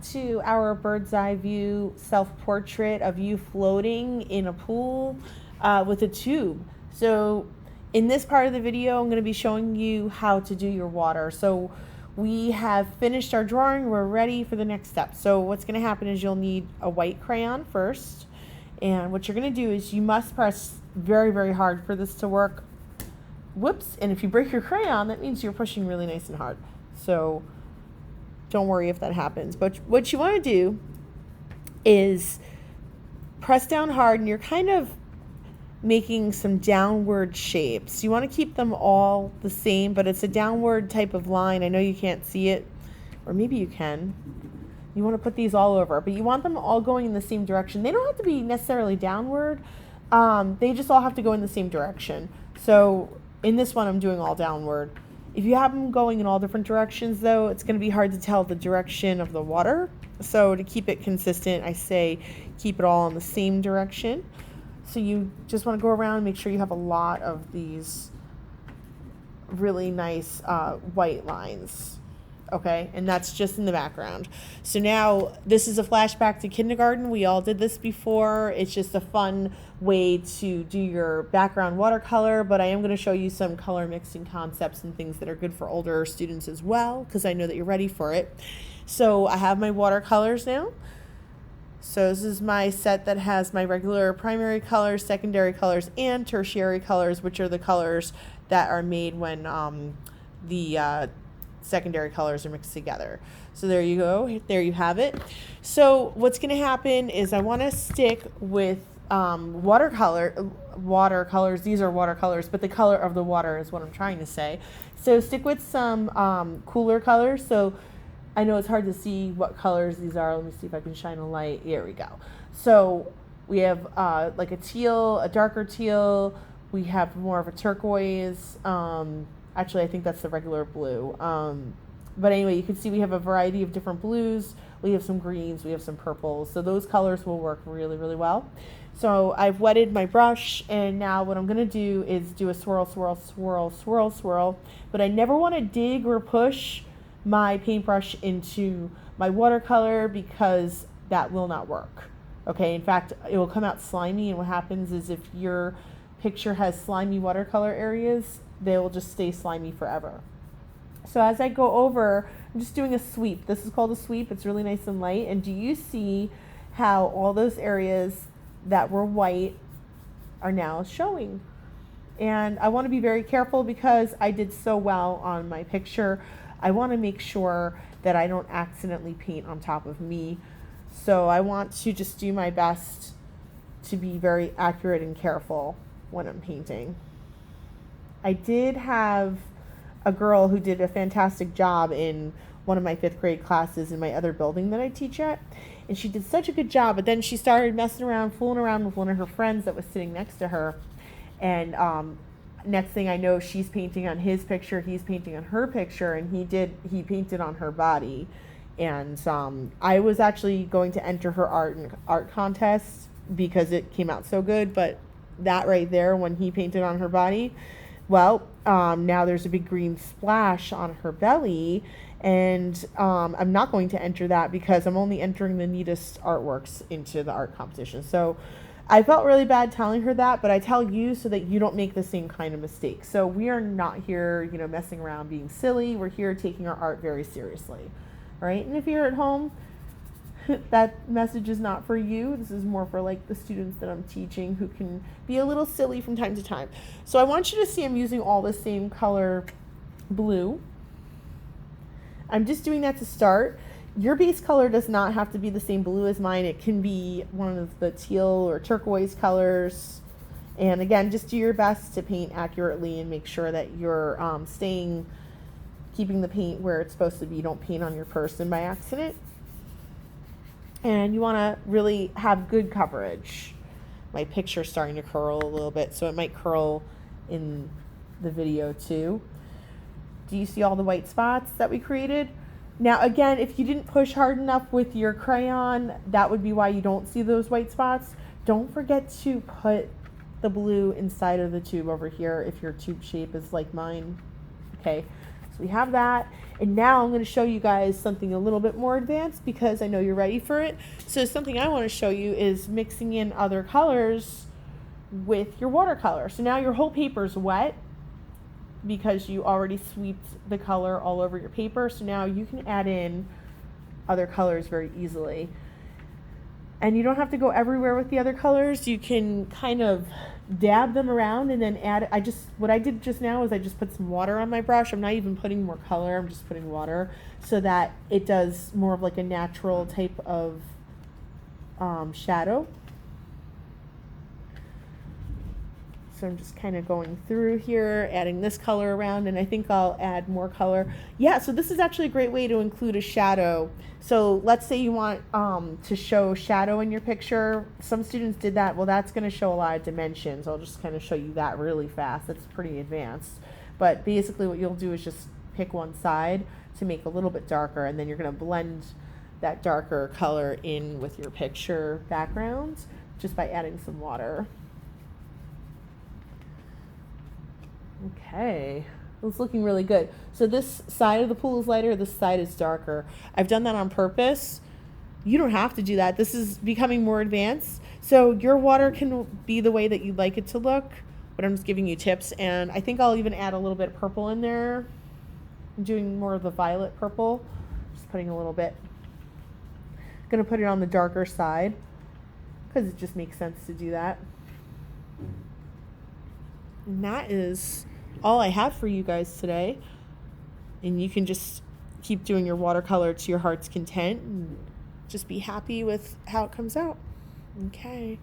To our bird's eye view self-portrait of you floating in a pool with a tube. So in this part of the video, I'm going to be showing you how to do your water. So we have finished our drawing. We're ready for the next step. So what's going to happen is you'll need a white crayon first. And what you're going to do is you must press very, very hard for this to work. Whoops. And if you break your crayon, that means you're pushing really nice and hard. So don't worry if that happens. But what you want to do is press down hard, and you're kind of making some downward shapes. You want to keep them all the same, but it's a downward type of line. I know you can't see it, or maybe you can. You want to put these all over, but you want them all going in the same direction. They don't have to be necessarily downward. They just all have to go in the same direction. So in this one, I'm doing all downward. If you have them going in all different directions, though, it's going to be hard to tell the direction of the water. So to keep it consistent, I say keep it all in the same direction. So you just want to go around and make sure you have a lot of these really nice white lines. Okay, and that's just in the background. So now this is a flashback to kindergarten. We all did this before. It's just a fun way to do your background watercolor, but I am going to show you some color mixing concepts and things that are good for older students as well, because I know that you're ready for it. So I have my watercolors now. So this is my set that has my regular primary colors, secondary colors, and tertiary colors, which are the colors that are made when the secondary colors are mixed together. So there you go. There you have it. So what's going to happen is I want to stick with watercolors. These are watercolors, but the color of the water is what I'm trying to say. So stick with some cooler colors. So I know it's hard to see what colors these are. Let me see if I can shine a light. Here we go. So we have like a teal, a darker teal. We have more of a turquoise. Actually, I think that's the regular blue. But anyway, you can see we have a variety of different blues. We have some greens. We have some purples. So those colors will work really, really well. So I've wetted my brush, and now what I'm going to do is do a swirl, swirl, swirl, swirl, swirl. But I never want to dig or push my paintbrush into my watercolor, because that will not work. Okay, in fact, it will come out slimy, and what happens is if your picture has slimy watercolor areas, they will just stay slimy forever. So as I go over, I'm just doing a sweep. This is called a sweep. It's really nice and light. And do you see how all those areas that were white are now showing? And I want to be very careful because I did so well on my picture. I want to make sure that I don't accidentally paint on top of me. So I want to just do my best to be very accurate and careful when I'm painting. I did have a girl who did a fantastic job in one of my 5th grade classes in my other building that I teach at. And she did such a good job, but then she started messing around, fooling around with one of her friends that was sitting next to her. And next thing I know, she's painting on his picture, he's painting on her picture, and he painted on her body. And I was actually going to enter her art contest because it came out so good, but that right there, when he painted on her body, well, now there's a big green splash on her belly, and I'm not going to enter that because I'm only entering the neatest artworks into the art competition. So I felt really bad telling her that, but I tell you so that you don't make the same kind of mistake. So we are not here, messing around being silly. We're here taking our art very seriously, right? And if you're at home, that message is not for you. This is more for like the students that I'm teaching who can be a little silly from time to time. So I want you to see I'm using all the same color blue. I'm just doing that to start. Your base color does not have to be the same blue as mine. It can be one of the teal or turquoise colors. And again, just do your best to paint accurately and make sure that you're keeping the paint where it's supposed to be. Don't paint on your person by accident. And you want to really have good coverage. My picture's starting to curl a little bit, so it might curl in the video too. Do you see all the white spots that we created? Now again, if you didn't push hard enough with your crayon, that would be why you don't see those white spots. Don't forget to put the blue inside of the tube over here if your tube shape is like mine. Okay, So we have that. And now I'm going to show you guys something a little bit more advanced because I know you're ready for it. So something I want to show you is mixing in other colors with your watercolor. So now your whole paper is wet because you already sweeped the color all over your paper. So now you can add in other colors very easily. And you don't have to go everywhere with the other colors. You can kind of dab them around and then add, what I did just now is I just put some water on my brush. I'm not even putting more color, I'm just putting water so that it does more of like a natural type of shadow. So I'm just kind of going through here, adding this color around, and I think I'll add more color. Yeah, so this is actually a great way to include a shadow. So let's say you want to show shadow in your picture. Some students did that. Well, that's going to show a lot of dimensions. I'll just kind of show you that really fast. That's pretty advanced. But basically what you'll do is just pick one side to make a little bit darker, and then you're going to blend that darker color in with your picture background just by adding some water. Okay, it's looking really good. So this side of the pool is lighter, this side is darker. I've done that on purpose. You don't have to do that. This is becoming more advanced. So your water can be the way that you'd like it to look, but I'm just giving you tips. And I think I'll even add a little bit of purple in there. I'm doing more of the violet purple, just putting a little bit. I'm gonna put it on the darker side because it just makes sense to do that. And that is all I have for you guys today. And you can just keep doing your watercolor to your heart's content and just be happy with how it comes out. Okay.